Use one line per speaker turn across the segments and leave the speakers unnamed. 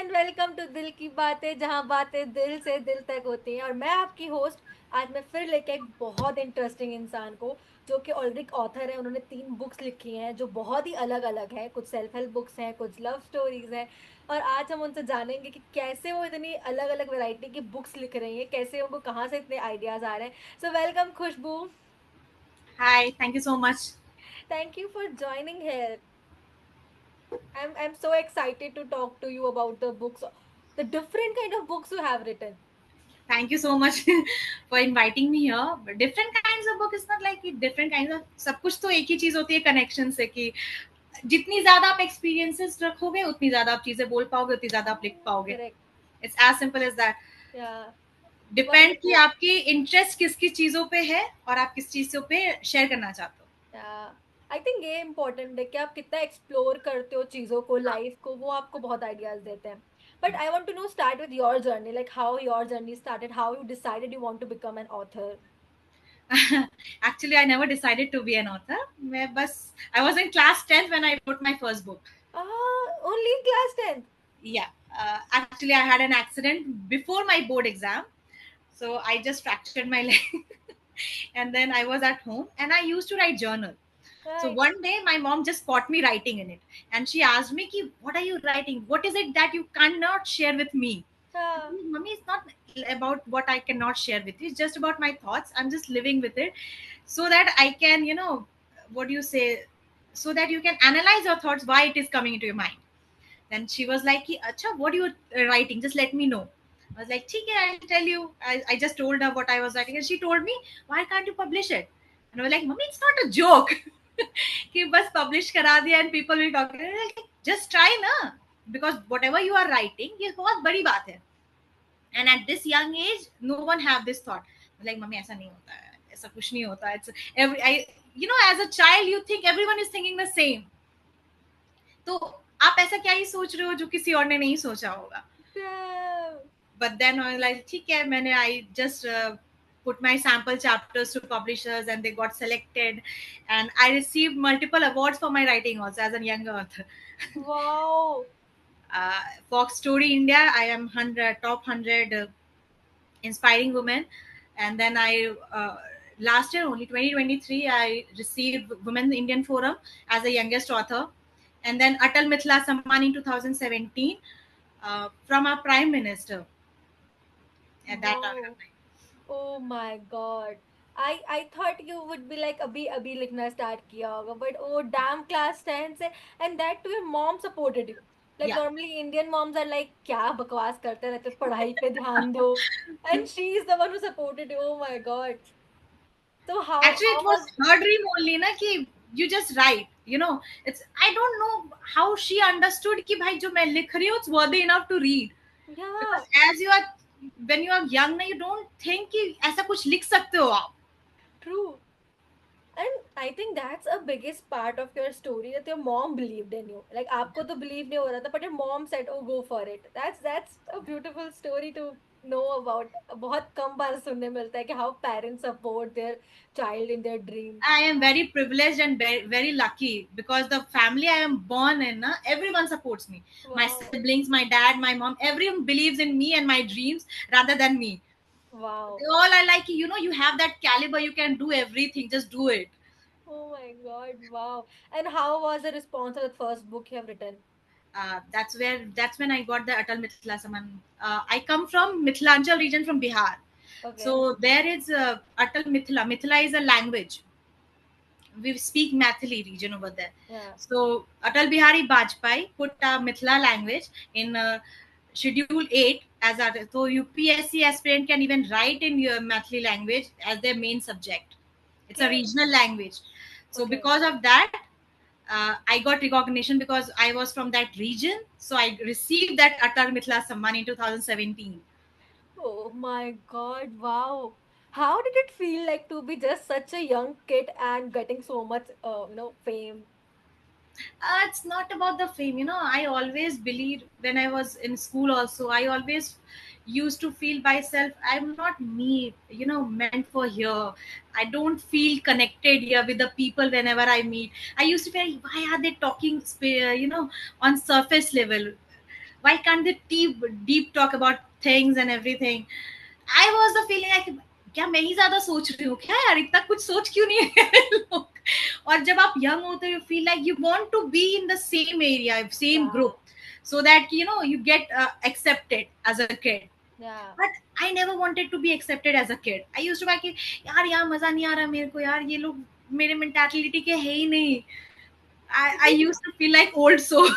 And welcome to दिल की बातें, जहां बातें दिल से दिल तक होती हैं। और मैं आपकी होस्ट आज मैं फिर लेके एक बहुत इंटरेस्टिंग इंसान को, जो कि ऑलरेडी ऑथर है। उन्होंने 3 बुक्स लिखी हैं जो बहुत ही अलग अलग है। कुछ सेल्फ हेल्प बुक्स हैं, कुछ लव स्टोरीज हैं। और आज हम उनसे जानेंगे कि कैसे वो इतनी अलग अलग वैरायटी की बुक्स लिख रही हैं, कैसे उनको कहाँ से इतने आइडियाज आ रहे हैं। So welcome Khushboo.
Hi, thank you so much.
Thank you for joining here. I'm so excited to talk to you about the books, the different kind of books you have written.
Thank you so much for inviting me here. But different kinds of book is not like different kinds of सब कुछ तो एक ही चीज होती है connection से कि जितनी ज्यादा आप एक्सपीरियंसेस रखोगे उतनी ज्यादा आप चीजें बोल पाओगे उतनी ज्यादा आप लिख पाओगे.
Correct.
It's as simple as that.
Yeah.
Depend कि
Wonderful.
आपकी इंटरेस्ट किस किस चीजों पे है और आप किस चीजों पे शेयर करना चाहते हो.
Yeah. I think ये important है कि आप कितना एक्सप्लोर करते हो चीज़ों को, लाइफ को, वो आपको बहुत आइडियाज देते हैं. But I want to know, start with your journey, like how your journey started, how you decided you want to become an author.
Actually, I never decided to be an author. मैं बस I was in class 10th when I wrote my first book.
Only in class 10th.
Yeah, actually I had an accident before my board exam, so I just fractured my leg. And then I was at home and I used to write journal. So
Right.
one day my mom just caught me writing in it, and she asked me ki, what are you writing, what is it that you cannot share with me?
Yeah.
Mummy, it's not about what I cannot share with you, it's just about my thoughts. I'm just living with it so that I can, what do you say, so that you can analyze your thoughts, why it is coming into your mind. Then she was like, Acha, what are you writing? Just let me know. I was like, okay, I'll tell you. I just told her what I was writing, and she told me, why can't you publish it? And I was like, Mommy, it's not a joke. कि बस publish करा दिया and people will talk. Like, just try ना, because whatever you are writing, ये बहुत बड़ी बात है. And at this young age, no one have this thought. Like, mummy ऐसा नहीं होता है, ऐसा कुछ नहीं होता. It's every I, as a child, you think everyone is thinking the same. तो आप ऐसा क्या ही सोच रहे हो जो किसी और ने नहीं सोचा होगा.
Yeah.
But then I was like, ठीक है, मैंने I just put my sample chapters to publishers and they got selected, and I received multiple awards for my writing also as a young author.
Wow.
Fox Story India, I am 100 top 100 inspiring women. And then I last year only 2023 I received Women Indian Forum as the youngest author. And then Atal Mithila Samman in 2017 from our Prime Minister at that
Whoa.
time.
Oh my God. I thought you would be like अभी अभी लिखना start किया होगा, but oh damn, class 10 से. And that too your mom supported you. Like
Yeah.
normally Indian moms are like क्या बकवास करते रहते, पढ़ाई पे ध्यान दो. And she is the one who supported you. Oh my God. So
Actually,
how
it was
was.
her dream only, na, ki you just write. It's I don't know how she understood कि भाई जो मैं लिख रही हूँ, it's worthy enough to read.
Yeah,
Because as you are, when you are young, na, you don't think कि ऐसा कुछ लिख सकते हो आप.
true. And I think that's a biggest part of your story, that your mom believed in you. Like आपको तो believe नहीं हो रहा था, but your mom said, "Oh, go for it." That's a beautiful story to know about. बहुत कम बार सुनने मिलता है कि how parents support their child in their dreams.
I am very privileged and very, very lucky because the family I am born in, na, everyone supports me. My
Wow,
siblings, my dad, my mom, everyone believes in me and my dreams rather than me.
wow.
They all are like, you have that caliber, you can do everything, just do it.
Oh my God, wow. And how was the response to the first book you have written?
That's when I got the Atal Mithila Saman. I come from Mithilanchal region from Bihar.
Okay.
So there is Atal Mithila. Mithila is a language. We speak Mathili region over there.
Yeah.
So Atal Bihari Bajpai put Mithila language in Schedule 8 as a, so UPSC aspirant can even write in your Mathili language as their main subject. It's a
Okay.
regional language. So
Okay.
because of that, I got recognition because I was from that region. So I received that Atal Mithila Samman in 2017.
Oh my God, wow. How did it feel like to be just such a young kid and getting so much, fame?
It's not about the fame. I always believed when I was in school also, I always used to feel myself, I'm not me, meant for here. I don't feel connected here with the people whenever I meet. I used to feel, why are they talking, on surface level? Why can't they deep talk about things and everything? I was the feeling like, क्या मैं ही ज्यादा सोच रही हूँ क्या यार, इतना कुछ सोच क्यों नहीं है लोग. और जब आप यंग होते हो, you feel like you want to be in the same area, same
Yeah,
group, so that you get accepted as a kid.
yeah.
But I never wanted to be accepted as a kid. I used to be कि यार यहाँ मजा नहीं आ रहा मेरे को, यार ये लोग मेरे मेंटालिटी के है ही नहीं. I used to feel like old soul.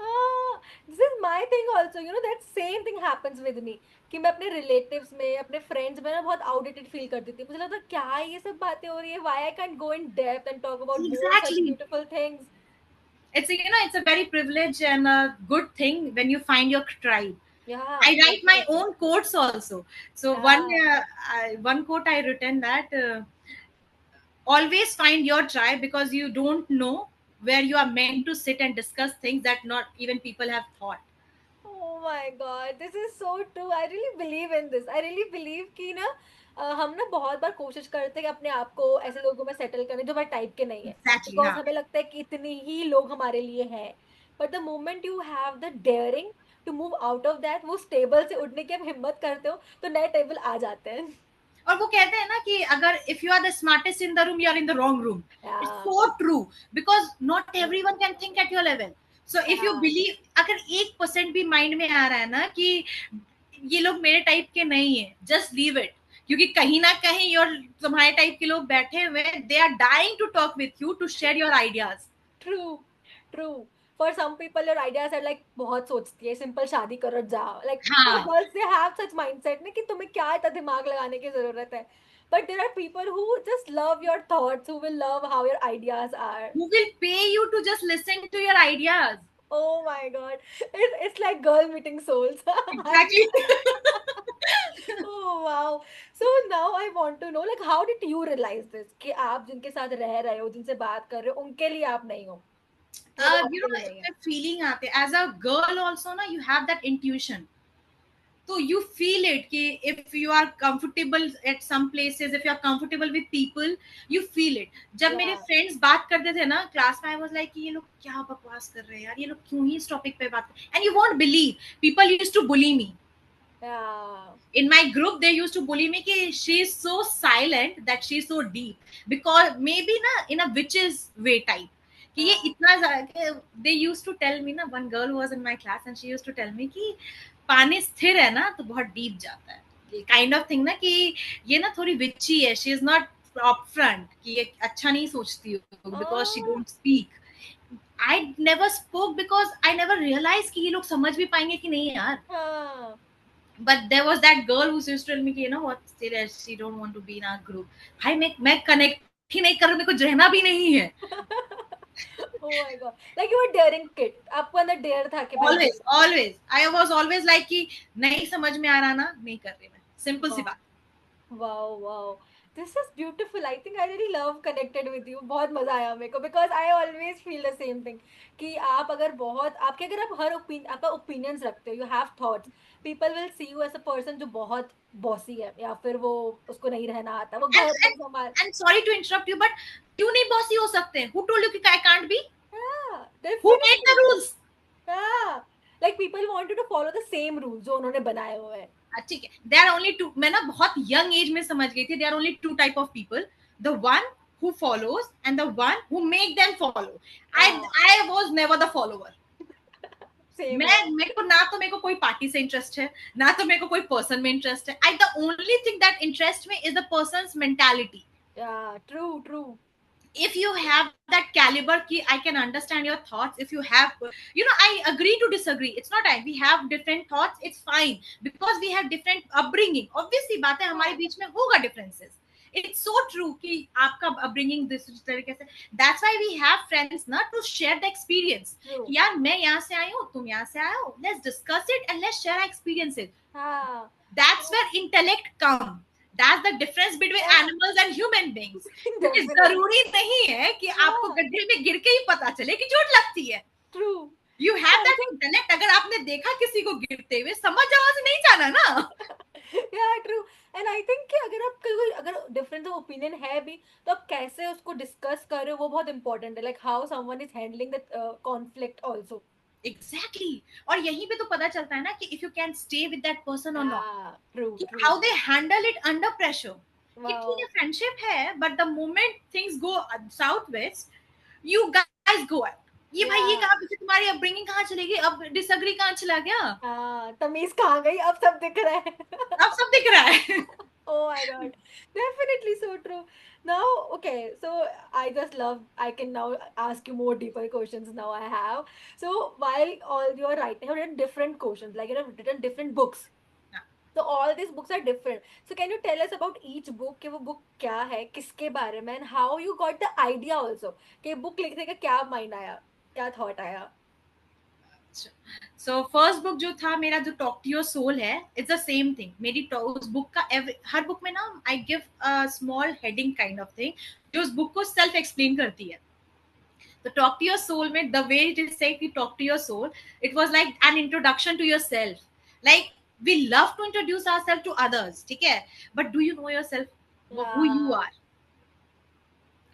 हाँ, this is my thing also, that same thing happens with me. कि मैं अपने रिलेटिव्स में, अपने फ्रेंड्स में ना बहुत आउटडेटेड फील करती थी. मुझे लगता क्या ये सब बातें हो रही है, why I can't go in depth and talk about more such
Exactly.
beautiful things.
It's a very privilege and a good thing when you find your tribe.
Yeah,
I write my
definitely.
own quotes also. So
Yeah,
one quote I written that always find your tribe, because you don't know where you are meant to sit and discuss things that not even people have thought.
oh my god, this is so true. I really believe in this. I really believe कि ना हम ना बहुत बार कोशिश करते हैं कि अपने आप को ऐसे लोगों में सेटल करने जो हमारे टाइप के नहीं है,
Exactly.
बिकॉज
हाँ.
हमें लगता है कि इतने ही लोग हमारे लिए हैं. But the moment you have the daring to move out of that, वो स्टेबल से उठने की हम हिम्मत करते हो, तो नए टेबल आ जाते हैं.
और वो कहते हैं ना कि अगर if you are the smartest in the room, you are in the wrong room. It's
ya,
so true, because not everyone can think at your level. So if you
ya,
believe, अगर 1% भी mind में आ रहा है ना कि ये लोग मेरे टाइप के नहीं है, जस्ट लीव इट. क्योंकि कहीं ना कहीं योर तुम्हारे टाइप के लोग बैठे हुए, they are dying to talk with you, to share your ideas.
True, true. For some people your ideas are like बहुत सोचती है, सिंपल शादी करो जाओ, लाइक फॉर
हाँ.
Girls they have such mindset ना कि तुम्हें क्या इतना दिमाग लगाने की जरूरत है. But there are people who just love your thoughts, who will love how your ideas are.
Who will pay you to just listen to your ideas?
Oh my god, it's like girl meeting souls.
Exactly.
Oh wow. So now I want to know, like, how did you realize this कि आप जिनके साथ रह रहे हो, जिनसे बात कर रहे हो, उनके लिए आप नहीं हो, वो लोग आपके लिए नहीं है.
इसमें फीलिंग आते, एज अ गर्ल ऑल्सो ना, यू हैव दैट इंट्यूशन. तो यू फील इट कि if you are comfortable at some places, if you are comfortable with people, you feel it. जब मेरे
Yeah,
फ्रेंड्स बात करते थे ना क्लास में, आई वाज लाइक ये लोग क्या बकवास कर रहे हैं यार, ये लोग क्यों ही इस टॉपिक पे बात कर. And you won't believe, people used to bully me.
yeah.
In my group they used to bully me कि she is so silent that she is so deep, because maybe na in a witches way type कि ये
हाँ,
इतना they used to tell me ना, one girl was in my class and she used to tell me कि पानी स्थिर है ना तो बहुत डीप जाता है, ये काइंड ऑफ थिंग ना, कि ये ना थोड़ी विची है, she is not up front, कि ये अच्छा नहीं सोचती हो बिकॉज शी
हाँ,
don't speak. I never spoke because I never realise कि ये लोग समझ भी पाएंगे कि नहीं यार.
हाँ.
But there was that girl who used to tell me कि what, serious, she don't want to be in our group. भाई मैं कनेक्ट ही नहीं कर रही, मेरे को रहना भी नहीं है.
Oh my god, like you were daring kid, आपको अंदर डेयर था कि भाई
Always,
ये.
always, I was always like कि नहीं समझ में आ रहा ना, नहीं कर रही मैं, सिंपल सी बात.
Wow, wow. This is beautiful. I think I really love connected with you. बहुत मजा आया मेरे को, because I always feel the same thing कि आप अगर बहुत आपके अगर आप हर आपका opinions रखते हो, you have thoughts, people will see you as a person जो बहुत bossy है, या फिर वो उसको नहीं रहना आता, वो
and
घर में
and
संभाल.
and sorry to interrupt you, but क्यों नहीं बॉसी हो सकते? Who told you कि I can't be?
Yeah,
Who made the
definitely.
rules?
Yeah, like people want you to follow the same rules जो उन्होंने बनाए हुए हैं.
ठीक है, दे आर ओनली टू. मैं ना बहुत यंग एज में समझ गई थी, they are only two type of people, the one who follows and the one who make them follow. i
हाँ,
i was never the follower.
same
मैं
है.
मेरे को ना तो मेरे को कोई पार्टी से इंटरेस्ट है, ना तो मेरे को कोई पर्सन में इंटरेस्ट है. I the only thing that interest me is the person's mentality.
Yeah, true, true.
If you have that caliber ki I can understand your thoughts, if you have, I agree to disagree, it's not I, we have different thoughts, it's fine, because we have different upbringing. Obviously बातें हमारे
हाँ,
बीच में होगा differences. It's so true कि आपका upbringing this तरीके से, that's why we have friends ना, to share the experience
true.
कि यार मैं यहाँ से आई हूँ, तुम यहाँ से आए हो, let's discuss it and let's share our experiences.
हाँ,
That's where intellect come. That's the difference between
yeah,
animals and human beings. क्योंकि
definitely.
जरूरी नहीं है कि आपको
Yeah,
गड्ढे में गिर के ही पता चले कि चोट लगती है.
true.
You
And
have that
also,
intellect. अगर आपने देखा किसी को गिरते हुए, समझ जाओ से नहीं जाना ना.
yeah, true. And I think कि अगर आप कोई अगर डिफरेंस ऑफ ओपिनियन है भी, तो आप कैसे उसको डिस्कस कर रहे हो वो बहुत इंपॉर्टेंट है, like how someone is handling the conflict also.
Exactly और यहीं पे तो पता चलता है ना कि if you can stay with that person और नॉट,
हाँ, ट्रू,
कि
true.
How they handle it under pressure. कि ठीक है
वाओ!
फ्रेंडशिप है but the moment things go south west, you guys go out. ये भाई ये
या
कहा पीछे तुम्हारी अपब्रिंगिंग कहाँ चलेगी, अब डिसएग्री कहाँ चला गया,
हाँ, तमीज़ कहाँ गई? अब सब दिख रहा है।
अब सब दिख रहा है।
Oh my God. Definitely so true. Now, okay, so I just love, I can now ask you more deeper questions now I have. So while all you're writing, you've written different questions, like you've written different books. So all these books are different. So can you tell us about each book कि वो book क्या है, किसके बारे में, and how you got the idea also कि book लिखने का क्या mind आया, क्या thought आया?
सो फर्स्ट बुक जो था मेरा, जो टॉक टू योर सोल है, इट्स द सेम थिंग। मेरी उस बुक का हर बुक में ना I give a small heading kind of thing जो उस बुक को सेल्फ एक्सप्लेन करती है। तो टॉक टू योर सोल में द वे इट इज से talk to your soul, it was like an introduction to yourself. Like we love to introduce ourselves to others, ठीक है, but do you know yourself who you
Yeah,
are?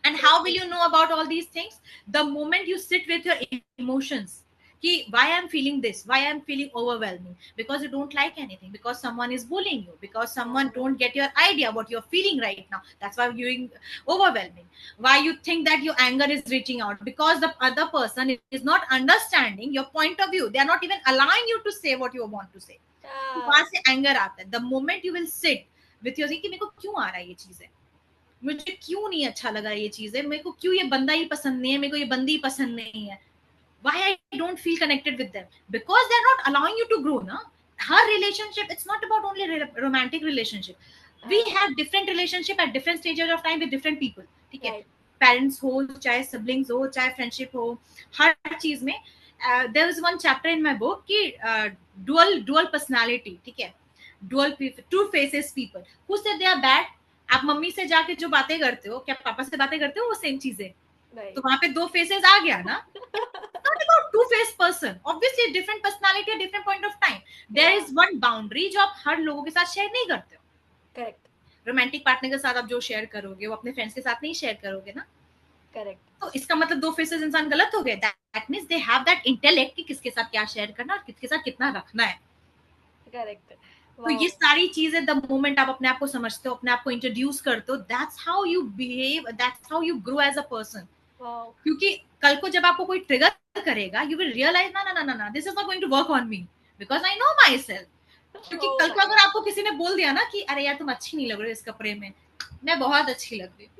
And
so
how will
true.
you know about all these things? The moment you sit with your emotions, ki why I'm feeling this, why I'm feeling overwhelming, because you don't like anything, because someone is bullying you, because someone
Yeah,
don't get your idea what you're feeling right now, that's why you're overwhelming. Why you think that your anger is reaching out, because the other person is not understanding your point of view, they are not even allowing you to say what you want to say. तो
yeah,
वहां से anger आता है। The moment you will sit with your कि मेरे को क्यों आ रहा है ये चीजें, मुझे क्यों नहीं अच्छा लगा ये चीजें, मेरे को क्यों ये बंदा ही पसंद नहीं है, मेरे को ये बंदी ही पसंद नहीं है, why I don't feel connected with them, because they're not allowing you to grow na. Her relationship, it's not about only romantic relationship, we
yeah,
have different relationship at different stages of time with different people, ठीक है,
right.
Parents हो चाहे siblings हो चाहे friendship हो, हर चीज में there is one chapter in my book कि डुअल डुअल पर्सनालिटी, ठीक है, dual two faces people who say they are bad. आप मम्मी से जाके जो बातें करते हो, क्या पापा से बातें करते हो वो सेम चीजें, तो
Right.
वहां पे दो फेसेस आ गया ना। Not about two-faced person. Obviously, different personality at different point of time. There
Yeah,
is one boundary जो आप हर लोगों के साथ शेयर नहीं करते हो।
correct,
रोमांटिक पार्टनर के साथ आप जो शेयर करोगे वो अपने फ्रेंड्स के साथ नहीं शेयर करोगे ना।
correct,
तो इसका मतलब दो फेसेस इंसान गलत हो गए। That means they have that intellect कि किसके साथ क्या शेयर करना और किसके साथ कितना रखना है।
correct.
तो ये
Wow,
सारी चीजें द मोमेंट आप अपने आप को समझते हो, अपने आप को इंट्रोड्यूस करते हो, that's how you behave, that's how you grow as a person.
wow.
क्योंकि कल को जब आपको कोई ट्रिगर करेगा यू विल रियलाइज ना ना ना ना ना this is not going to work on me because I know myself. क्योंकि
Oh
कल
my
को अगर
God.
आपको किसी ने बोल दिया ना कि अरे यार तुम अच्छी नहीं लग रही हो इस कपड़े में, मैं बहुत अच्छी लग रही हूँ।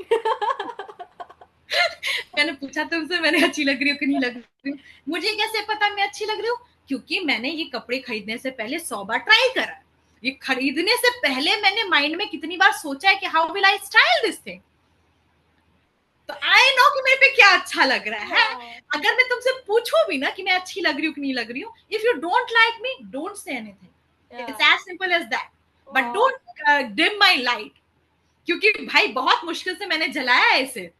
मैंने पूछा तुमसे मैंने अच्छी लग रही हूँ कि नहीं लग रही हूँ, मुझे कैसे पता मैं अच्छी लग रही हूँ? क्योंकि मैंने ये कपड़े खरीदने से पहले 100 बार ट्राई करा। ये खरीदने से पहले मैंने माइंड में कितनी बार सोचा है कि how will I style this thing. तो आई नो कि मेरे पे क्या अच्छा लग रहा है।
Yeah,
अगर मैं तुमसे पूछूं भी ना कि मैं अच्छी लग रही हूँ कि नहीं लग रही हूँ, if you don't like me don't say anything, it's
yeah.
As simple as that. But
Wow.
Don't dim my light, क्योंकि भाई बहुत मुश्किल से मैंने जलाया है इसे।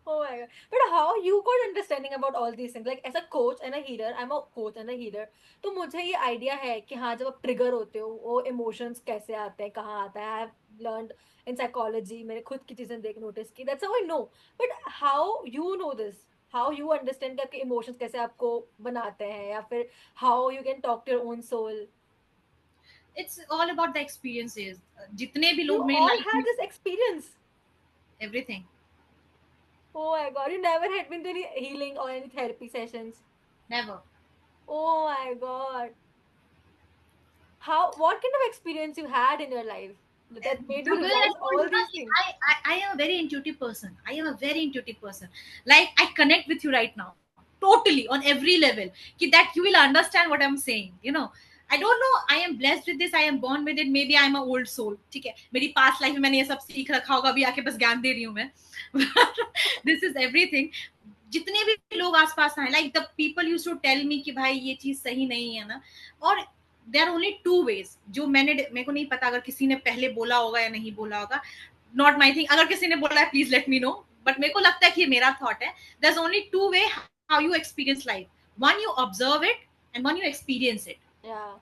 Oh my God. But how you got understanding about all these things? Like as a coach and a healer, I'm a coach and a healer. तो मुझे ये आइडिया है कि हाँ जब आप ट्रिगर होते हो वो इमोशंस कैसे आते हैं कहाँ आता है। I have learned in psychology, मैंने खुद की चीजें देख नोटिस की, that's how I know. But how you know this, how you understand कि आपके इमोशंस कैसे आपको बनाते हैं, या फिर how you can talk to your own soul?
It's all about the experiences, जितने भी
You
लोग मेरी
all
लाइफ
had
में,
this experience.
Everything.
Oh my God, you never had been to any healing or any therapy sessions?
Never.
Oh my God. How, what kind of experience you had in your life that made you
The way I
realize
told
all
you na,
these
कि
things?
I am a very intuitive person. I am a very intuitive person. Like I connect with you right now, totally on every level. कि that you will understand what I'm saying. You know, I don't know. I am blessed with this. I am born with it. Maybe I'm an old soul. ठीक है, मेरी past life में मैंने ये सब सीख रखा होगा. अभी आके बस ज्ञान दे रही हूँ मैं. This is everything. जितने भी लोग आसपास हैं, like the people used to tell me कि भाई ये चीज सही नहीं है ना, और देर ओनली टू वेज जो मेरे को नहीं पता अगर किसी ने पहले बोला होगा या नहीं बोला होगा, नॉट माई थिंग। अगर किसी ने बोला है please let me know, but मेरे को लगता है कि ये मेरा थॉट है। There is only two way how you experience life, one you observe it and one you experience it.
Yeah,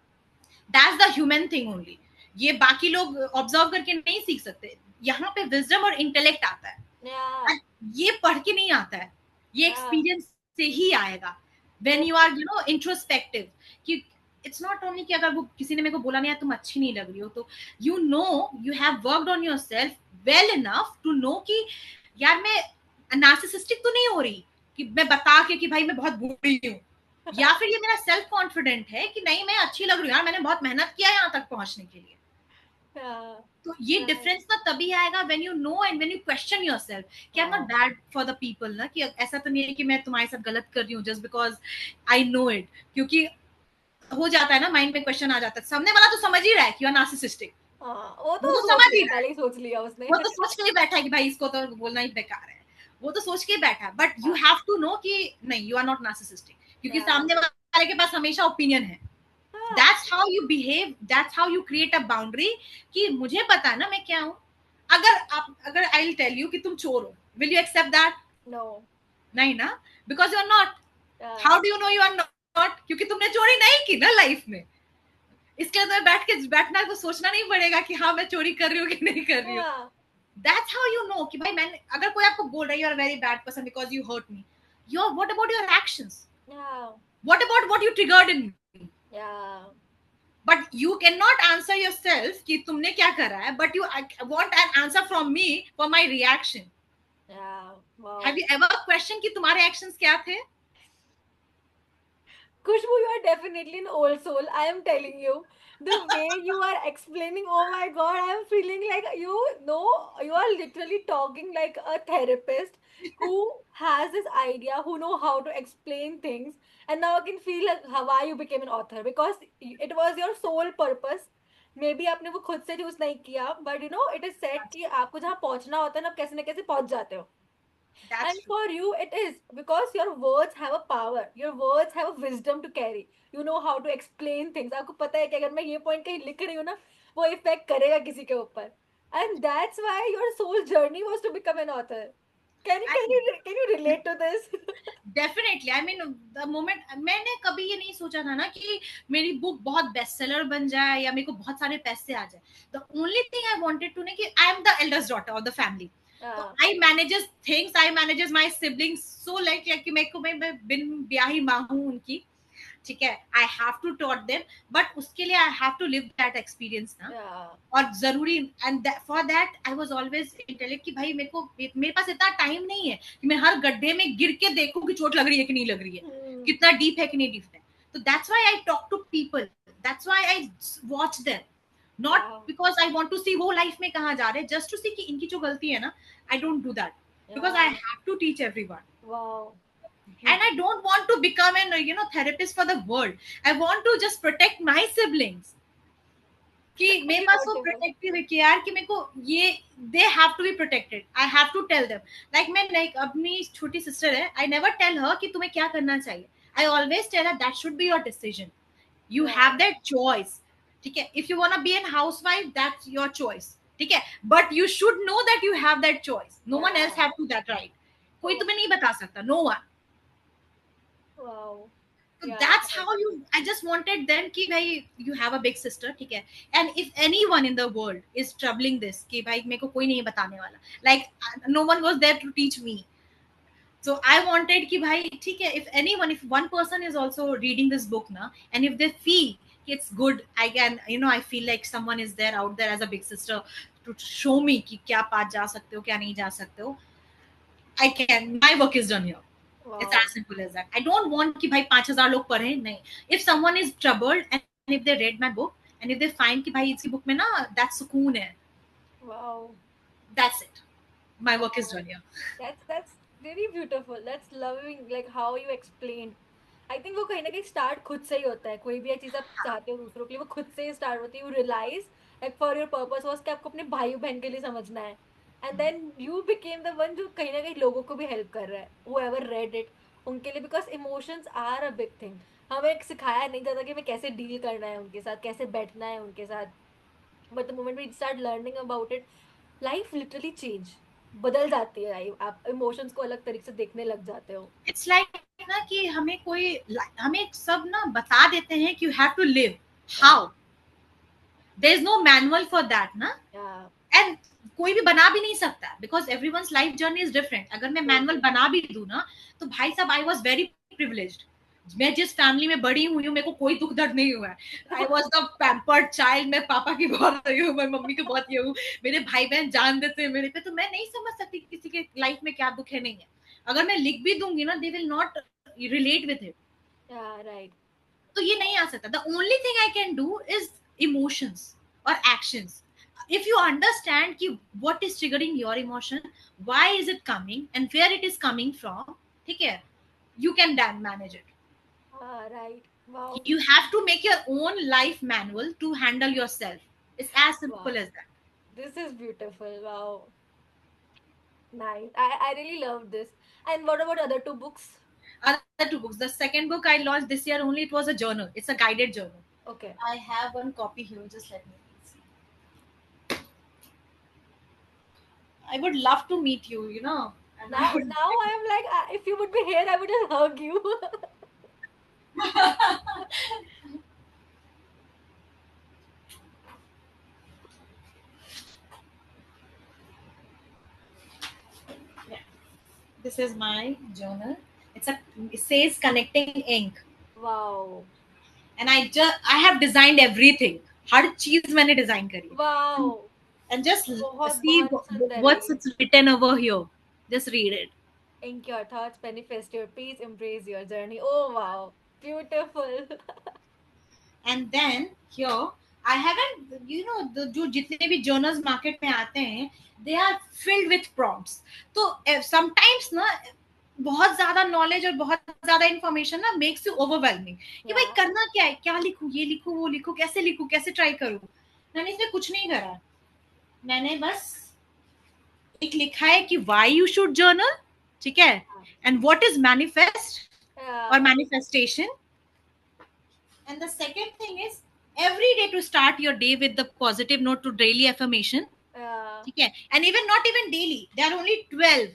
that's the human thing only. ये बाकी लोग ऑब्जर्व करके नहीं सीख सकते। यहाँ पे विजडम और इंटेलेक्ट आता है,
yeah,
ये पढ़ के नहीं आता है, ये
yeah,
एक्सपीरियंस से ही आएगा। व्हेन यू आर इंट्रोस्पेक्टिव, कि इट्स नॉट ओनली कि अगर वो किसी ने मेरे को बोला नहीं यार तुम अच्छी नहीं लग रही हो, तो you have worked on yourself well enough to know कि यार मैं नार्सिसिस्टिक तो नहीं हो रही, कि मैं बता के कि भाई मैं बहुत बुरी हूँ, या फिर ये मेरा सेल्फ कॉन्फिडेंट है कि नहीं मैं अच्छी लग रही हूँ यार, मैंने बहुत मेहनत किया यहाँ तक पहुंचने के लिए।
Yeah.
तो ये
Right.
डिफरेंस ना तभी आएगा when you know and when you question yourself कि I am not
Wow.
Bad for the people, ना कि ऐसा तो नहीं है कि मैं तुम्हारे साथ गलत कर रही हूँ just because I no it, क्योंकि हो जाता है ना माइंड में क्वेश्चन आ जाता है, सामने वाला तो समझ ही रहा है कि यू आर नार्सिसिस्टिक,
हाँ, वो
वो
तो
तो
सोच
समझ ही
लिया,
रहा है,
पहले ही सोच लिया उसने।
वो तो सोच के ही बैठा है कि भाई इसको तो बोलना ही बेकार है, वो तो सोच के ही बैठा है, बट यू
हाँ,
हैव टू नो कि नहीं यू आर नॉट नार्सिसिस्टिक, क्योंकि
हाँ,
सामने वाले के पास हमेशा ओपिनियन है।
हाँ,
that's how you behave, that's how you create a boundary, कि मुझे पता है ना मैं क्या हूँ। अगर आई विल टेल यू कि तुम चोर हो, will you accept that?
no,
नहीं ना, because you are not.
yeah,
how do you know you are not? क्योंकि तुमने चोरी नहीं की ना लाइफ में, इसके लिए तुम्हें बैठना तो सोचना नहीं पड़ेगा कि हाँ मैं चोरी कर रही हूँ कि नहीं कर रही हूँ।
हाँ,
दैट्स हाउ यू नो कि भाई मैंने, अगर कोई आपको बोल रहा है you are very bad person because you hurt me, your what about your actions,
yeah,
what about what you triggered in me,
yeah,
but you can not answer yourself कि तुमने क्या करा है, but you want an answer from me for my reaction.
yeah,
have
wow.
You ever question कि तुम्हारे actions क्या थे?
Kushbu, you are definitely an old soul. I am telling you. The way you are explaining, oh my god, I am feeling like you know, you are literally talking like a therapist who has this idea, who know how to explain things. And now I can feel like how why you became an author because it was your sole purpose. Maybe आपने वो खुद से choose नहीं किया, but you know, it is said कि आपको जहाँ पहुंचना होता है ना, आप कैसे ना कैसे पहुंच जाते हो.
That's
And
true.
for you, it is because your words have a power. Your words have a wisdom to carry. You know how to explain things. आपको पता है कि अगर मैं ये point कहीं लिख रही हूँ ना, वो इफेक्ट करेगा किसी के ऊपर. And that's why your soul journey was to become an author. Can you relate to this?
Definitely, I mean the moment मैंने कभी ये नहीं सोचा था ना कि मेरी बुक बहुत बेस्ट सेलर बन जाए या मेरे को बहुत सारे पैसे आ जाए। The only thing I wanted to ने कि I am the eldest daughter of the family, तो
हाँ,
I manages things, I manages my siblings so like कि मेरे को मैं बिन ब्याही माँ हूँ उनकी, ठीक है, I have to taught them, but उसके लिए I have to live that experience ना।
yeah.
और जरूरी, and for that I was always intellect कि भाई मेरे पास इतना टाइम नहीं है कि मैं हर गड्ढे में गिर के देखूं कि चोट लग रही है कि नहीं लग रही है,
Hmm.
कितना डीप है कि नहीं डीप है। तो that's why I talk to people, that's why I watch them, not
Wow.
Because I want to see वो लाइफ में कहाँ जा रहे हैं, जस्ट टू सी कि इनकी जो गलती है ना, I don't do that, because I
Yeah.
Have to teach everyone.
Wow.
And I
Beautiful.
don't want to become an therapist for the world. I want to just protect my siblings, कि मेरे
Very
पास वो
beautiful.
Protective है कि यार कि मेरे को ये they have to be protected, I have to tell them. Like मैं लाइक अपनी छोटी सिस्टर है, आई नेवर टेल हर कि तुम्हें क्या करना चाहिए, I always tell her that should be your decision, you have
Yeah.
That choice, ठीक है, if you want to be an housewife that's your choice, ठीक है, but you should know that you have that choice, no one else
Yeah.
Have to that right, कोई
Oh,
तुम्हें नहीं बता सकता, no one.
wow.
So
Yeah.
that's how you, I just wanted them कि भाई you have a big sister, ठीक है, and if anyone in the world is troubling this कि भाई मेरे को कोई नहीं बताने वाला, like no one was there to teach me, so I wanted कि भाई ठीक है, if anyone, if one person is also reading this book ना, and if they feel it's good, I can, I feel like someone is there out there as a big sister to show me कि क्या पास जा सकते हो क्या नहीं जा सकते हो, I can, my work is done here. It's
Wow.
as simple as that. I don't want कि भाई 5,000 लोग पढ़े, नहीं. If someone is troubled and if they read my book and if they find कि भाई इसकी book में ना that सुकून है,
Wow.
that's it. My work is
Wow.
done here.
That's very beautiful. That's loving like how you explained. I think वो कहीं ना कहीं स्टार्ट खुद से ही होता है. कोई भी एक चीज आप चाहते हो दूसरों के लिए, वो खुद से ही स्टार्ट होती है. You realize like for your purpose was कि आपको अपने भाई बहन के लिए समझना है. And then you became the one जो कहीं ना कहीं लोगों को भी हेल्प कर रहा है, whoever read it उनके लिए, because emotions are a big thing. हमें सिखाया नहीं जाता कि हमें कैसे डील करना है उनके साथ, कैसे बैठना है उनके साथ. But the moment we start learning about it, life literally change, बदल जाती है लाइफ. आप इमोशंस को अलग तरीके से देखने लग जाते हो.
It's like ना कि हमें सब ना बता देते हैं कि you have to live.
या
How? There is no manual for that ना.
या
And कोई भी बना भी नहीं सकता because everyone's life journey is different. अगर मैं
ट्रू
manual बना भी दूँ ना, तो भाई साहब I was very privileged. मैं जिस फैमिली में बड़ी हुई हूँ मेरे को कोई दुख दर्द नहीं हुआ है. I was the pampered child. मैं पापा की बहुत रही हूँ, मैं मम्मी की बहुत ये हूँ, मेरे भाई बहन जान देते हैं मेरे पे, तो मैं नहीं समझ सकती किसी के लाइफ में क्या दुख है नहीं है. अगर मैं लिख भी दूंगी ना, they will not relate with it.
Yeah, right.
तो ये नहीं आ सकता. The only thing I can do is emotions और actions. if you understand ki what is triggering your emotion, why is it coming and where it is coming from, ठीक है, you can then manage it.
Right. Wow.
You have to make your own life manual to handle yourself. It's as
Wow.
simple as that.
This is beautiful. Wow. Nice. I really love this. And what about other two books?
Other two books. The second book I launched this year only. It was a journal. It's a guided journal.
Okay.
I have one copy here. Just let me see. I would love to meet you. You know. And
Now I am like, if you would be here, I would just hug you.
This is my journal. It says connecting ink.
Wow.
And I have designed everything. हर चीज मैंने design करी.
Wow.
And just
बहुत
see
बहुत सुंदर है
what's
ये.
it's written over here. Just read it.
Ink your thoughts, manifest your peace, embrace your journey. Oh wow. Beautiful.
And then here I haven't, the जो जितने भी journals market में आते हैं, they are filled with prompts. तो sometimes ना बहुत ज्यादा नॉलेज और बहुत ज्यादा इंफॉर्मेशन ना मेक्स यू ओवरवेलमिंग कि भाई
Yeah.
करना क्या है, क्या लिखूं, ये लिखूं, वो लिखूं, कैसे ट्राई करूं. मैंने इसमें कुछ नहीं करा. मैंने बस एक लिखा है कि व्हाई यू शुड जर्नल, ठीक है, एंड व्हाट इज मैनिफेस्ट और
Yeah.
Manifestation. And the second thing is every day to start your day with the positive note to daily affirmation.
Yeah.
ठीक है, and even not even daily, there are only 12,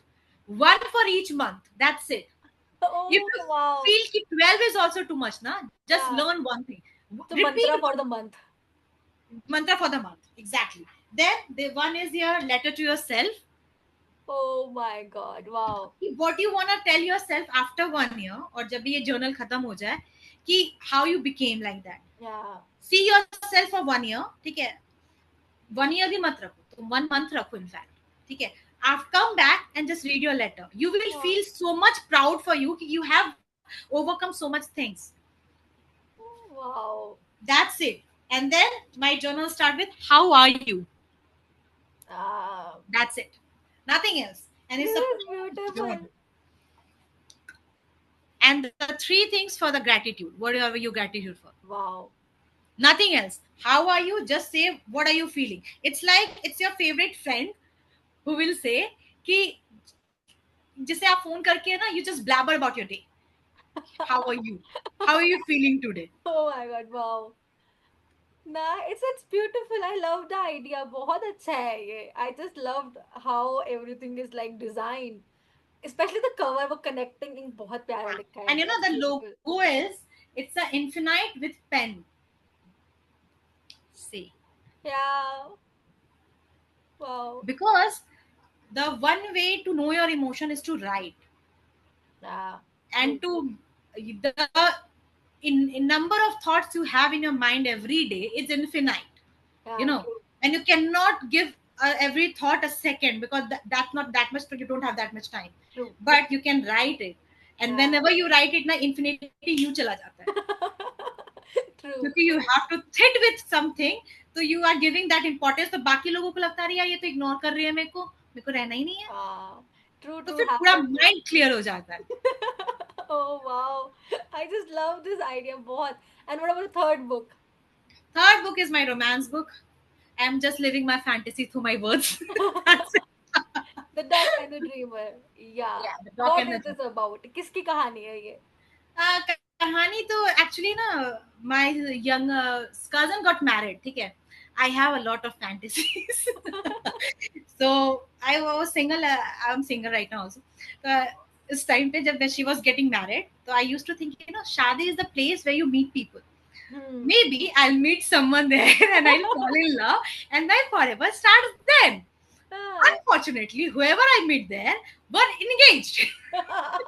one for each month, that's it.
Oh
If you
wow.
feel ki 12 is also too much, na, just
Yeah.
learn one thing.
So
Repeat
mantra for the month.
mantra for the month, exactly. Then the one is your letter to yourself.
Oh my God. Wow.
What you want to tell yourself after 1 year, और जब भी ये journal खत्म हो जाए, कि how you became like that.
Yeah.
See yourself for 1 year, ठीक है. 1 year भी मत रखो, तो 1 month रखो in fact, ठीक है. I've come back and just read your letter. You will
Yeah.
feel so much proud for you. You have overcome so much things.
Wow.
That's it. And then my journal start with how are you. That's it. Nothing else. And
This
it's
is
a
beautiful.
journal. And the 3 things for the gratitude. What are you gratitude for?
Wow.
Nothing else. How are you? Just say what are you feeling. It's like it's your favorite friend who will say कि जिसे आप phone करके ना, you just blabber about your day. How are you? How are you feeling today?
Oh my God. Wow. Nah, it's beautiful. I love the idea. बहुत अच्छा है ये. I just loved how everything is like designed. Especially the cover, वो connecting ink बहुत प्यारा लिखा है.
And
That's
the
beautiful.
logo is, it's a infinite with pen. See.
Yeah. Wow.
Because the one way to know your emotion is to write.
Yeah.
And to the in number of thoughts you have in your mind every day is infinite.
Yeah.
And you cannot give every thought a second, because that's not that much, you don't have that much time.
True.
But you can write it, and
Yeah.
whenever you write it na, infinity you chala jata hai.
True.
क्योंकि you have to sit with something, तो you are giving that importance, तो बाकी लोगों को लगता है यार ये तो इग्नोर कर रही है, मेरे को रहना ही नहीं है.
True.
तो फिर पूरा माइंड क्लियर हो जाता है.
Oh wow. I just love this idea बहुत. And what about the third book?
Third book is my romance book. I'm just living my fantasy through my words. That's it.
The Duck and the Dreamer. Yeah.
The Duck
What
and
is
the
this about? किसकी कहानी है ये?
कहानी तो actually ना, my young cousin got married, ठीक है. I have a lot of fantasies. So I was single. I'm single right now also. इस टाइम पे जब she was getting married, so I used to think, शादी is the place where you meet people. Maybe I'll meet someone there and I'll fall in love and my forever starts then.
Ah.
Unfortunately, whoever I meet there were engaged.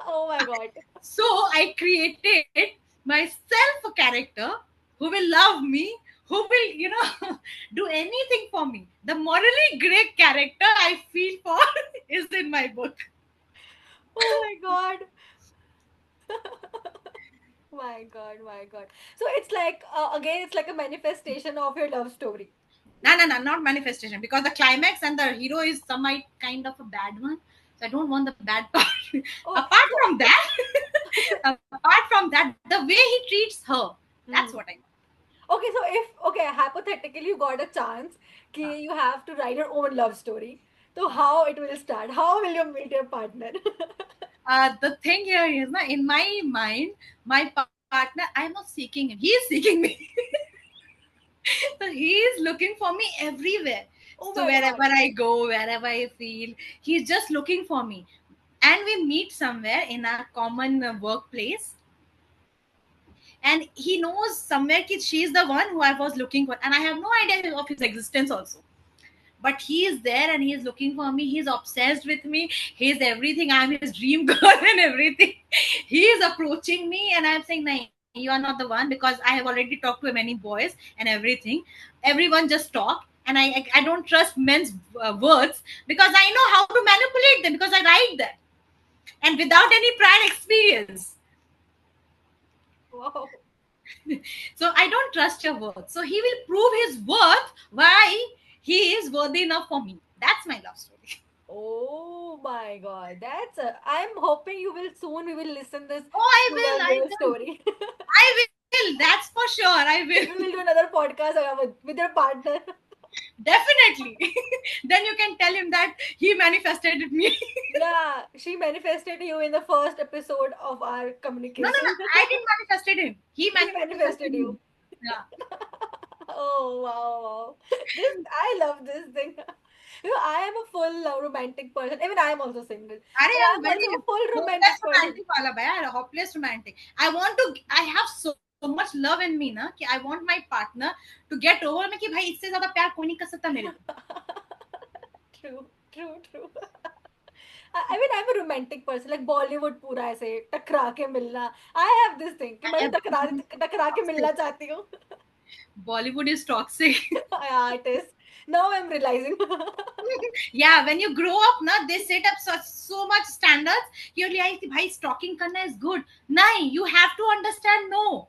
Oh my God.
So I created myself a character who will love me, who will, do anything for me. The morally great character I feel for is in my book.
Oh my God. My God, my God. So it's like, again, it's like a manifestation of your love story.
No, no, no, not manifestation, because the climax and the hero is some kind of a bad one. So I don't want the bad part.
Oh,
Apart
so,
from that, apart from that, the way he treats her, that's what
hmm.
I want.
Okay, so if, okay, hypothetically, you got a chance,
Uh,
ki you have to write your own love story. So how it will start? How will you meet your partner?
the thing here is, na, in my mind, my partner, I'm not seeking him. He is seeking me. So he is looking for me everywhere.
Oh
So
my
wherever
God.
I go, wherever I feel, he's just looking for me. And we meet somewhere in a common workplace, and he knows somewhere that she's the one who I was looking for, and I have no idea of his existence also. But he is there and he is looking for me. He's obsessed with me. He's everything. I'm his dream girl and everything. He is approaching me, and I'm saying, "No, you are not the one," because I have already talked to many boys and everything. Everyone just talk, and I don't trust men's words, because I know how to manipulate them, because I write them, and without any prior experience.
Wow.
So I don't trust your worth. So he will prove his worth why he is worthy enough for me. That's my love story.
Oh my God. That's a, I'm hoping you will soon, we will listen this
Oh, I
to
will.
your
I
real
will.
story.
I will. That's for sure. I will.
We will do another podcast with your partner.
Definitely. Then you can tell him that he manifested me.
Yeah, she manifested you in the first episode of our
No, no, no.
communication.
I didn't manifested him. He
He
manifested
manifested
me.
you.
Yeah.
Oh wow, wow. This I love this thing. You know, I am a full romantic person. Even I am also single,
Arey,
but
I'm
I'm
very
also a full
hopeless
romantic person.
romantic wala bhai, hopeless romantic. I have so much love in me na कि I want my partner to get over me कि भाई इससे ज्यादा प्यार कोई नहीं कर सकता मेरे को.
True, true, true. I mean, I'm a romantic person. Like Bollywood पूरा ऐसे टकरा के मिलना. I have this thing कि मैं तो
Everything is
टकरा के
toxic.
मिलना चाहती हूँ.
Bollywood is toxic.
Yeah, it is. Now I'm realizing.
Yeah, when you grow up na, they set up so much standards. You realize कि भाई stalking करना is good. नहीं, you have to understand. No.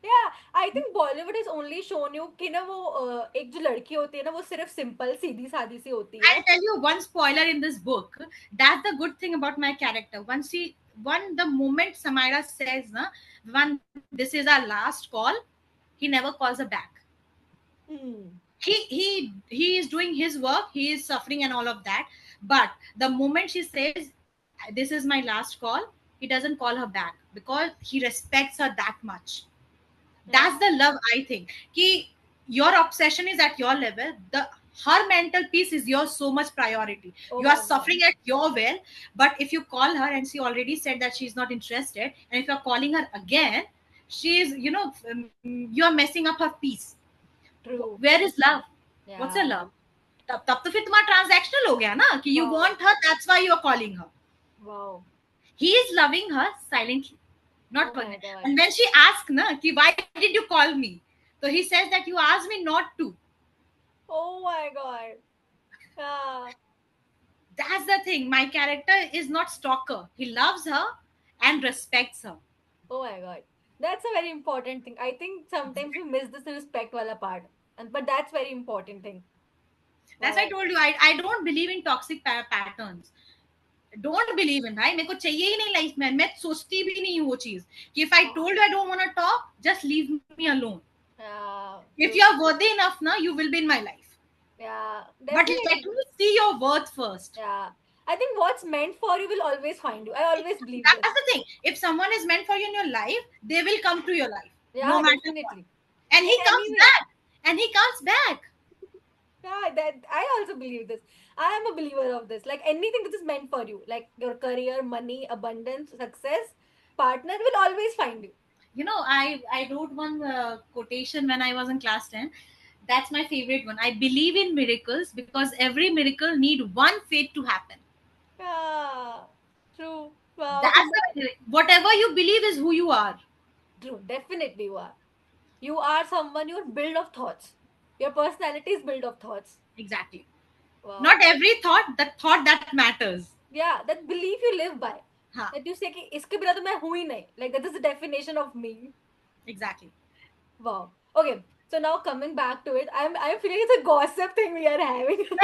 Yeah, I think Bollywood has only shown you कि ना वो एक जो लड़की होती है ना वो सिर्फ सिंपल सीधी सादी सी होती है.
I'll tell you one spoiler in this book. That's the good thing about my character. The moment Samira says, na, one, this is our last call, he never calls her back.
Hmm.
He is doing his work. He is suffering and all of that. But the moment she says, "This is my last call," he doesn't call her back because he respects her that much.
Yeah.
That's the love, I think. Ki your obsession is at your level. The her mental peace is your so much priority.
Oh
You are
my God.
suffering at your will, but if you call her and she already said that she's not interested, and if you're calling her again, she's you're messing up her peace.
True.
Where is love? What's a
Yeah.
love? तब तो फिर तुम्हारा transactional हो गया ना कि you
Wow.
want her, that's why you're calling her.
Wow.
He is loving her silently,
Oh
not
my
calling.
God.
And when she asks na ki why did you call me, so he says that you asked me not to.
Oh my God. Yeah.
That's the thing, my character is not stalker. He loves her and respects her.
Oh my God. That's a very important thing. I think sometimes we miss this respect wala part. And but that's very important thing.
That's why I
Wow.
told you, I don't believe in toxic patterns. Don't believe in भाई, मेरे को चाहिए ही नहीं life में, मैं सोचती भी नहीं हूँ वो चीज कि if I
Wow.
Told I don't want to talk, just leave me alone.
Yeah.
If
True.
you are worthy enough na, you will be in my life,
Yeah.
but let
Definitely.
me see your worth first.
Yeah. I think what's meant for you will always find you. I always believe
That's
this.
the thing, if someone is meant for you in your life, they will come to your life no
Yeah,
matter what.
definitely.
And
In
he
any
comes
way.
back, and he comes back.
Yeah, that I also believe this. I am a believer of this. Like anything that is meant for you, like your career, money, abundance, success, partner will always find you.
I wrote one quotation when I was in class 10. That's my favorite one. I believe in miracles because every miracle need one faith to happen.
Yeah, true. Wow.
That's the, whatever you believe is who you are.
True, definitely you are. You are someone, you're built of thoughts. Your personality is built of thoughts.
Exactly. Not
Wow.
every thought, the thought that matters.
Yeah, that belief you live by.
Huh.
That you say कि इसके बिना तो मैं हूँ ही नहीं. Like that is the definition of me.
Exactly.
Wow. Okay. So now coming back to it, I'm feeling it's a gossip thing we are having.
And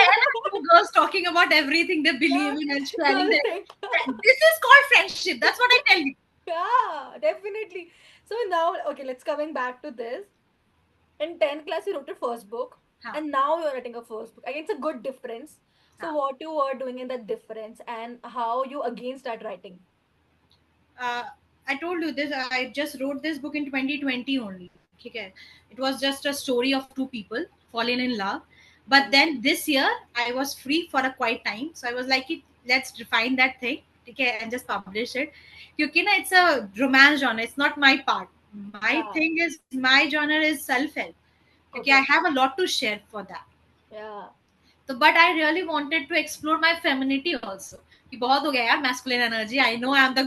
two girls talking about everything they believe
Yeah,
in and sharing
girl
their.
thing.
This is called friendship. That's what I tell you.
Yeah, definitely. So now, okay, let's coming back to this. In 10th class, you wrote your first book,
Huh.
and now you're writing a first book. Again, it's a good difference. So
Huh.
what you were doing in that difference, and how you again start writing.
uh, I told you this. I just wrote this book in 2020 only. Okay, it was just a story of two people falling in love. But
Hmm.
then this year, I was free for a quiet time, so I was like, let's refine that thing, okay, and just publish it. Because it's a romance genre. It's not my part. My
Yeah.
thing is my genre is self help. Okay, I
Okay.
have a lot to share for that.
Yeah.
So, but I really wanted to explore my femininity also. कि बहुत हो गया यार masculine energy. I know I am the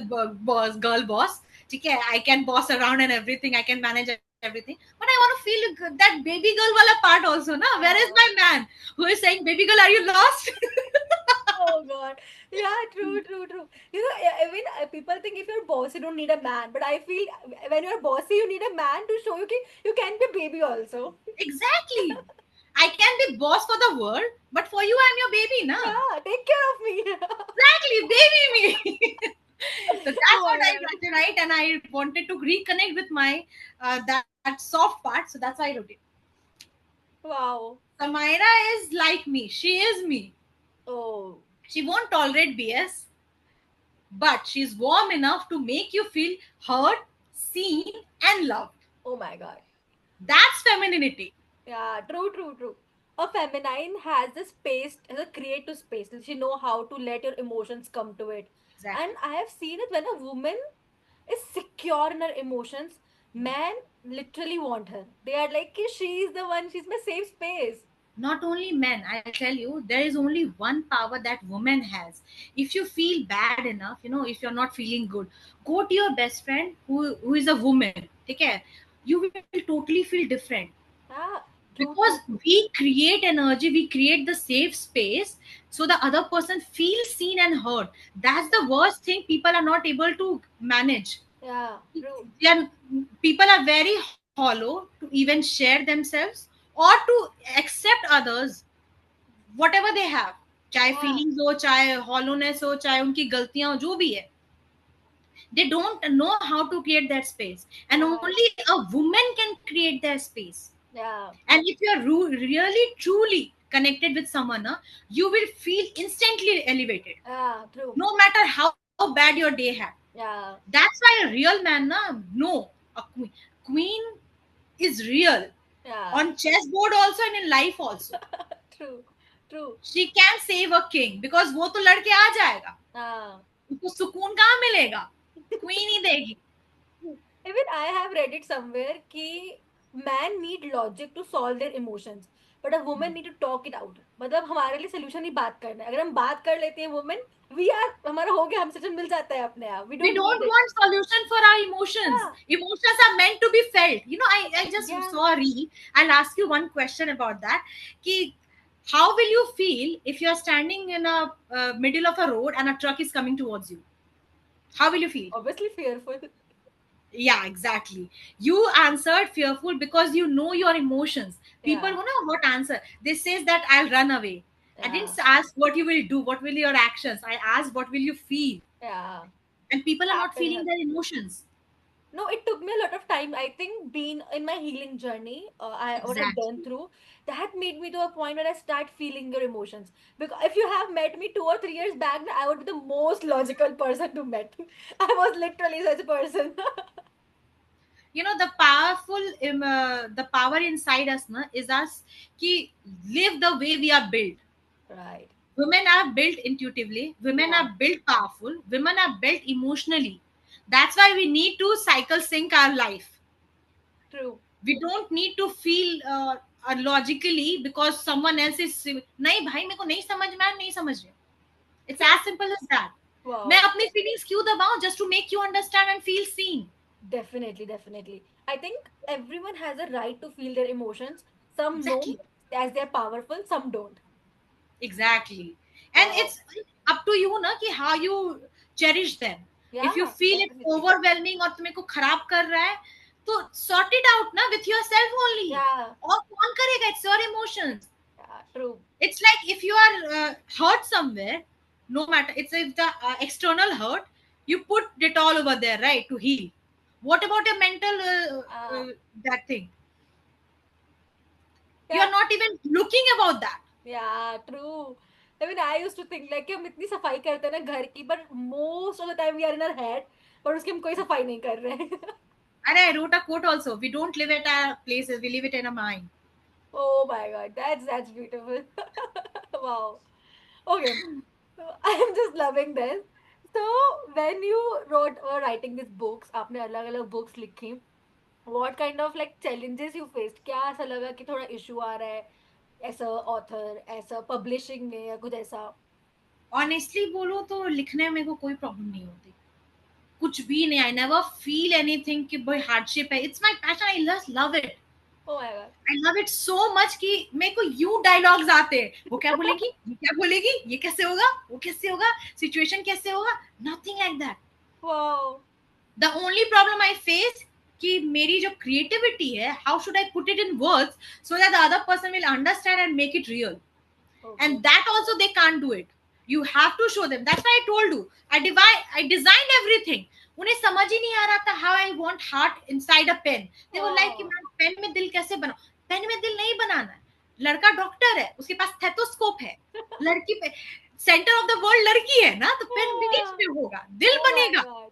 boss, girl boss. ठीक है, I can boss around and everything. I can manage everything. But I want to feel that baby girl wala part also. Na, where is my man who is saying, "Baby girl, are you lost?"
Oh God. Yeah, true, true, true. Even people think if you're bossy, you don't need a man. But I feel when you're bossy, you need a man to show you you can be a baby also.
Exactly. I can be boss for the world, but for you, I'm your baby, na.
Yeah, take care of me.
Exactly, baby me. So that's
Oh
what
my
I
God.
tried to write, and I wanted to reconnect with my that soft part. So that's why I wrote it.
Wow.
Samaira is like me. She is me.
Oh.
She won't tolerate BS, but she's warm enough to make you feel heard, seen, and loved.
Oh my God.
That's femininity.
Yeah, true, true, true. A feminine has the space, has a creative space. She know how to let your emotions come to it. And
Exactly.
I have seen it when a woman is secure in her emotions, men literally want her. They are like, "Ki she's the one, she's my safe space."
Not only men, I tell you, there is only one power that woman has. If you feel bad enough, if you're not feeling good, go to your best friend who is a woman. Take care. You will totally feel different
Ah, true,
because
true, true.
we create energy, we create the safe space so the other person feels seen and heard. That's the worst thing people are not able to manage.
Yeah, true.
They are, people are very hollow to even share themselves or to accept others whatever they have, चाहे
Yeah,
feelings हो, चाहे hollowness हो, चाहे उनकी गलतियां हो, जो भी है, they don't know how to create that space, and
yeah,
only a woman can create that space.
yeah,
And if you're really truly connected with someone, you will feel instantly elevated
yeah, true.
no matter how bad your day had.
Yeah,
That's why a real man, no, a queen is real
yeah,
on chessboard also and in life also.
true, true.
She can save a king because वो तो लड़के आ जाएगा,
Ah.
उसको सुकून कहाँ मिलेगा, queen ही देगी.
Even I have read it somewhere कि man need logic to solve their emotions, but a woman need to talk it out. मतलब हमारे लिए solution ही बात करना है. अगर हम बात कर लेते हैं women, we are हमारा हो गया, हम सच में मिल जाता है अपने आप. We
We
don't
don't
need it.
want solution for our emotions.
Yeah,
Emotions are meant to be felt. I just
yeah.
sorry. I'll ask you one question about that. Ki, how will you feel if you are standing in a middle of a road and a truck is coming towards you? How will you feel?
Obviously fearful.
Yeah, exactly. You answered fearful because you know your emotions. People
Yeah,
who know what answer. They says that I'll run away. I didn't
yeah,
ask what you will do, what will your actions. I asked what will you feel.
yeah.
And people are not
Happen.
feeling their emotions.
No, it took me a lot of time. I think being in my healing journey, I what I've done
Exactly.
through, that made me to a point where I start feeling your emotions. Because if you have met me 2 or 3 years back, I would be the most logical person to met. I was literally such a person.
The powerful the power inside us is us ki live the way we are built.
Right.
Women are built intuitively, women
Yeah.
are built powerful, women are built emotionally. That's why we need to cycle sync our life.
True.
We don't need to feel logically because someone else is नहीं भाई मेरे को नहीं समझ में आया, नहीं समझ रहे. It's as simple as that. मैं
Wow.
अपनी feelings क्यों दबाऊं just to make you understand and feel seen.
Definitely, definitely. I think everyone has a right to feel their emotions. Some know
Exactly.
as they're powerful, some don't.
Exactly. And
Wow.
it's up to you na कि how you cherish them. If you
Yeah,
feel it
definitely.
overwhelming और तुम्हें को खराब कर रहा है तो sort it out ना with yourself only.
Yeah,
और कौन करेगा? It's your emotions.
yeah, true.
It's like if you are hurt somewhere, no matter it's if the external hurt, you put it all over there, right, to heal. What about your mental
Uh,
that thing? You
yeah,
are not even looking about that.
yeah, true. I mean, I used to think like कि हम इतनी सफाई करते हैं ना घर की, but most of the time we are in our head, पर उसकी हम कोई सफाई नहीं कर रहे हैं.
And I wrote a quote also. We don't live at our places, we live it in a mind.
Oh my God, that's beautiful. Wow. Okay, so I'm just loving this. So when you were writing these books, आपने अलग अलग books लिखी. What kind of like challenges you faced? क्या ऐसा लगा कि थोड़ा issue आ रहा है ऐसा author, ऐसा publishing में या कुछ ऐसा?
Honestly बोलो तो लिखने में मेरे को कोई प्रॉब्लम नहीं होती, कुछ भी नहीं. आई नेवर फील एनीथिंग कि भाई हार्डशिप है. It's my passion, I just love it.
Oh my God.
I love it so much कि मेरे को यूं डायलॉग्स आते हैं. वो क्या बोलेगी, ये क्या बोलेगी, ये कैसे होगा, वो कैसे होगा, सिचुएशन कैसे होगा. Nothing like that.
Wow.
The only problem I face कि मेरी जो क्रिएटिविटी है, how should I put it in words so that the other person will understand and make it real.
Okay.
And that also they can't do it. You have to show them. That's why I told you I designed everything. उन्हें समझ ही नहीं आ रहा था how I want heart inside a pen. They were like कि
Oh.
मैं pen में दिल कैसे बनाऊं. पेन में दिल नहीं बनाना है. लड़का डॉक्टर है, उसके पास स्टेथोस्कोप है. लड़की पे सेंटर ऑफ द वर्ल्ड लड़की है ना, तो पेन बीच
Yeah.
में होगा, दिल
Oh my
बनेगा.
God.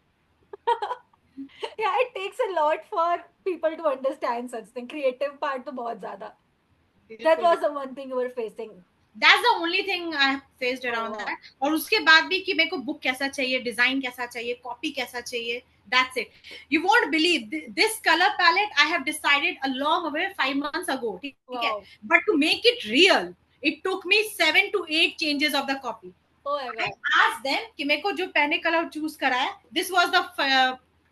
Yeah, it takes a lot for people to understand such thing. Creative part तो बहुत ज़्यादा. That
बिल्कुल.
was the one thing you were facing.
That's the only thing I have faced
Oh
around
wow.
that. और उसके बाद भी कि मेरे को बुक कैसा चाहिए, डिजाइन कैसा चाहिए, कॉपी कैसा चाहिए. That's it. You won't believe this color palette I have decided a long away 5 months ago. ठीक है.
Wow.
But to make it real, it took me 7 to 8 changes of the copy.
Oh my
I
God.
asked them कि मेरे को जो पहले colour choose करा है, this was the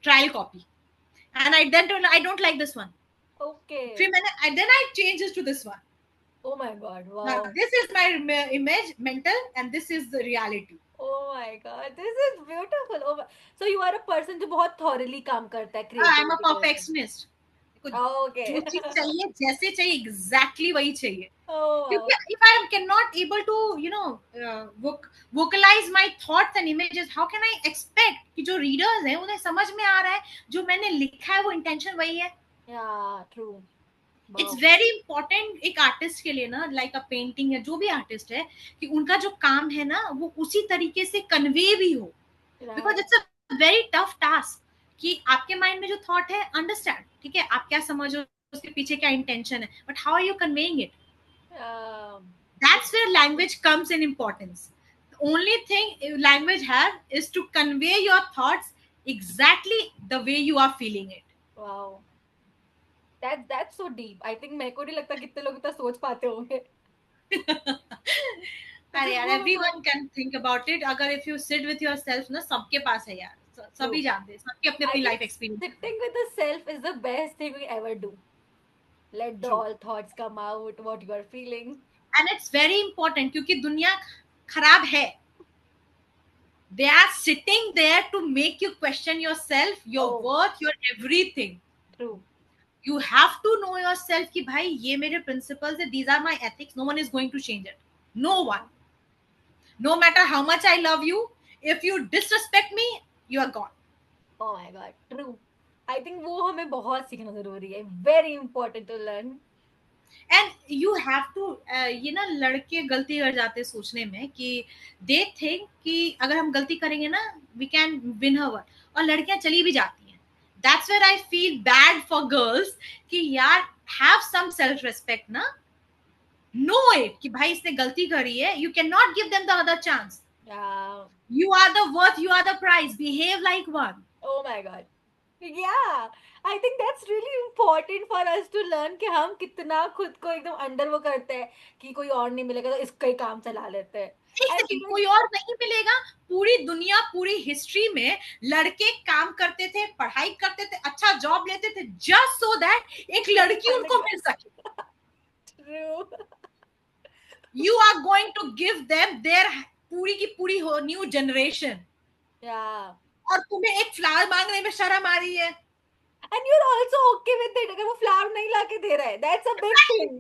trial copy, and I don't like this one.
Okay.
फिर मैंने then I changed it to this one.
Oh my God.
Now,
Wow.
this is my image, mental, and this is the reality.
Oh my God. This is beautiful. Oh my... So you are a person जो बहुत thoroughly काम करता है
I'm a
creativity के वजह से.
perfectionist. मेरे को
Oh, okay.
जो चीज चाहिए, जैसे चाहिए, exactly वही चाहिए.
Oh wow.
क्योंकि if I cannot able to, vocalize my thoughts and images, how can I expect कि जो readers हैं उन्हें समझ में आ रहा है, जो मैंने लिखा है वो intention वही है.
Yeah, true. Wow.
It's very important एक आर्टिस्ट के लिए ना, लाइक अ पेंटिंग या जो भी आर्टिस्ट है, कि उनका जो काम है ना वो उसी तरीके से कन्वे भी हो. Because it's a very tough task कि आपके माइंड में जो थॉट है, अंडरस्टैंड, ठीक है, आप क्या समझ रहे हो, उसके पीछे क्या इंटेंशन है, but how are you conveying it. That's where language comes in importance. The only thing language have is to convey your thoughts exactly the way you are feeling it.
Wow. That's so deep. I think मेरे को नहीं लगता कितने लोग इतना सोच पाते होंगे.
अरे यार, everyone can think about it. अगर if you sit with yourself ना, सबके पास है यार, सभी जानते हैं, सबकी अपनी अपनी life experience.
Sitting with the self is the best thing we ever do. Let the
True.
all thoughts come out, what you are feeling.
And it's very important क्योंकि दुनिया खराब है. They are sitting there to make you question yourself, your worth, your everything.
True.
You have to know yourself कि भाई ये मेरे principles है, these are my ethics, no one is going to change it. No one. No matter how much I love you, if you disrespect me, you are gone.
Oh my God, true. I think वो हमें बहुत सीखना जरूरी है. Very important to learn.
And you have to, ये ना लड़के गलती कर जाते हैं सोचने में कि they think कि अगर हम गलती करेंगे ना, we can win her, और लड़कियां चली भी जाती हैं. That's where I feel bad for girls कि यार have some self respect ना. Know it कि भाई इसने गलती करी है. You cannot give them the other chance.
Yeah.
You are the worth, you are the prize. Behave like one.
Oh my God. Yeah, I think that's really important for us to learn कि हम कितना खुद को एकदम under वो करते हैं कि कोई और नहीं मिलेगा तो इसका ही काम चला लेते हैं.
एक
I
सेकंड,
feel
कोई और नहीं मिलेगा. पूरी दुनिया, पूरी हिस्ट्री में लड़के काम करते थे, पढ़ाई करते थे, अच्छा जॉब लेते थे, जस्ट सो दैट एक लड़की उनको
like
मिल सके.
true.
You are going to give them their पूरी की पूरी हो न्यू जनरेशन,
Yeah.
और तुम्हें एक फ्लावर मांगने में शर्म आ रही है.
And you're also okay with it अगर वो फ्लावर नहीं लाके दे रहा है. That's a big thing.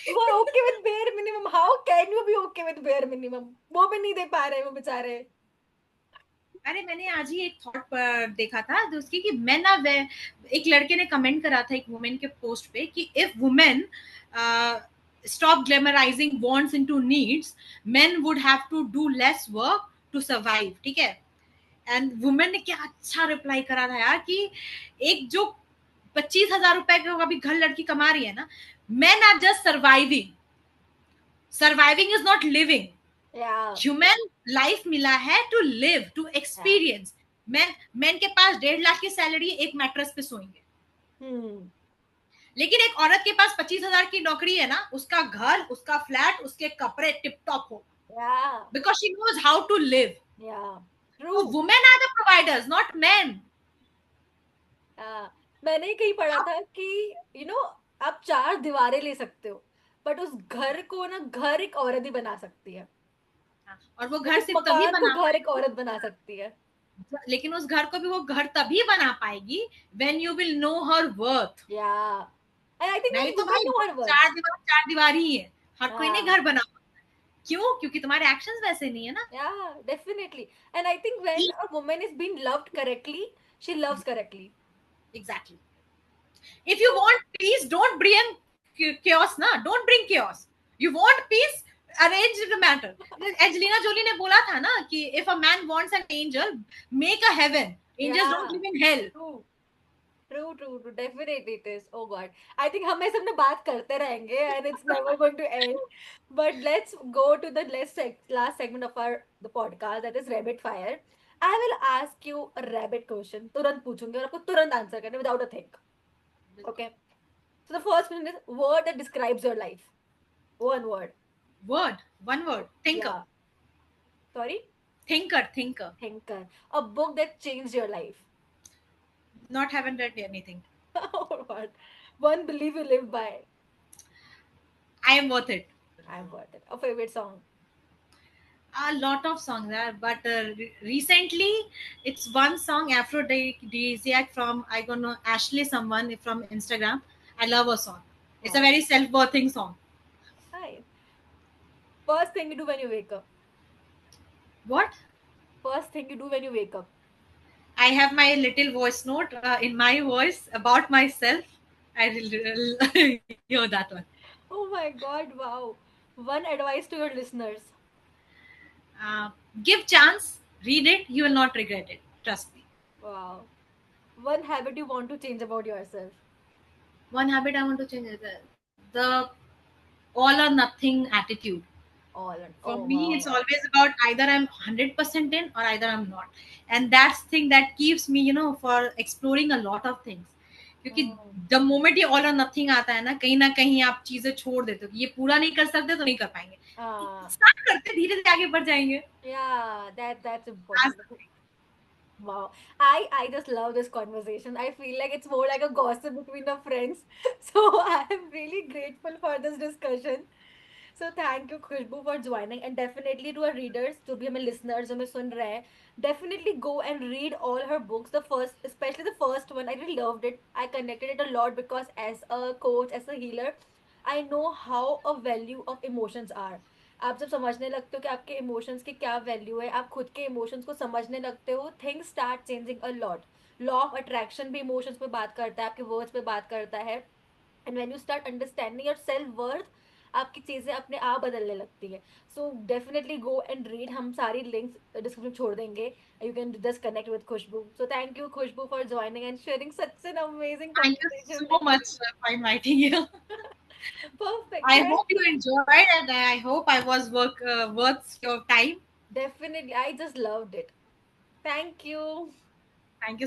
You are okay with bare minimum. How can you be okay with bare minimum? वो भी नहीं दे पा रहे वो बेचारे.
अरे मैंने आज ही एक थॉट पर देखा था तो उसकी कि मेन आर वे, एक लड़के ने कमेंट करा था एक वुमेन के पोस्ट पे कि if women stop glamorizing wants into needs, men would have to do less work to survive. ठीक है. एंड वुमेन ने क्या अच्छा रिप्लाई करा था यार कि एक जो 25,000 रुपए का अभी घर लड़की कमा रही है ना, men are just surviving. Surviving is not living.
Yeah.
Human life मिला है to live, to
Yeah.
Experience. Man के पास 1.5 लाख की सैलरी, एक मैट्रेस पे सोएंगे.
Hmm.
लेकिन एक औरत के पास 25,000 की नौकरी है ना, उसका घर, उसका फ्लैट, उसके कपड़े टिप टॉप हो,
Yeah.
Because she knows how to live.
Yeah.
तो
True.
Women are the providers, not man.
हाँ, मैंने कहीं पढ़ा था कि आप 4 दीवारें ले सकते हो बट उस घर को ना घर एक औरत ही बना सकती है.
और वो
like
घर
उस
सिर्फ तभी
मकान को
बना
घर एक
पाएगी,
औरत बना सकती है.
लेकिन उस घर को भी वो घर तभी बना पाएगी when you will know her worth.
या आई थिंक
नहीं
वन
तो
वुमन
भाई
नो हर वर्थ.
चार दीवार ही है. हर कोई नहीं
हाँ.
घर बना. क्यों? क्योंकि तुम्हारे एक्शंस वैसे नहीं है ना.
या definitely and I think when a woman is being loved correctly she loves correctly.
Exactly. If you want peace, don't bring chaos, na. Don't bring chaos. You want peace, arrange the matter. Angelina Jolie ने बोला था ना कि if a man wants an angel, make a heaven. Angels don't
या
live in hell.
True true true true definitely it is. Oh God, I think हम ऐसे अपने बात करते रहेंगे and it's never going to end. But let's go to the last segment of our the podcast that is rapid fire. I will ask you a rapid question, तुरंत पूछूंगी और आपको तुरंत आंसर करना without a think. Okay, so the first question is word that describes your life. One word.
Word, one word. Thinker.
या sorry.
Thinker.
Thinker. A book that changed your life.
Not haven't read anything.
What? One belief you live by.
I am worth it.
I've got it. A favorite song.
A lot of songs there, but recently it's one song, Aphrodisiac, from I don't know, Ashley someone from Instagram. I love her song. It's a
Wow.
very self-birthing song.
Hi. First thing you do when you wake up.
What?
First thing you do when you wake up.
I have my little voice note in my voice about myself. I will hear that one.
Oh my god, wow. One advice to your listeners.
Give chance, read it, you will not regret it. Trust me.
Wow. One habit you want to change about yourself.
One habit I want to change is the all or nothing attitude.
All and
For
oh
me, it's
wow.
always about either I'm 100% in or either I'm not. And that's thing that keeps me, for exploring a lot of things. क्योंकि the moment ये all और nothing आता है ना कहीं आप चीजें छोड़ देते हो कि ये पूरा नहीं कर सकते तो नहीं कर पाएंगे. स्टार्ट करते धीरे धीरे आगे बढ़ जाएंगे.
Yeah, that's important. Wow. I just love this conversation. I feel like it's more like a gossip between the friends. So I'm really grateful for this discussion. So thank you Khushbu for joining and definitely to our readers, to भी हमें listeners जो हमें सुन रहे हैं, definitely go and read all her books. The first, especially the first one, I really loved it. I connected it a lot because as a coach, as a healer, I know how a value of emotions are. आप जब समझने लगते हो कि आपके emotions की क्या value है, आप खुद के इमोशंस को समझने लगते हो, things start changing a lot. Law of attraction भी इमोशंस पे बात करता है, आपके वर्ड्स पे बात करता है. And when you start understanding your self worth, आपकी चीज़ें अपने आप बदलने लगती है. So definitely go and read. हम सारी लिंक्स डिस्क्रिप्शन छोड़ देंगे. You can just connect with Khushbu. So thank you Khushbu for joining and sharing such an amazing
Thank you
conversation.
so much for inviting you.
Perfect.
I
Thank
hope you
you.
enjoyed and I hope I was worth your time.
Definitely. I just loved it. Thank you.
Thank you so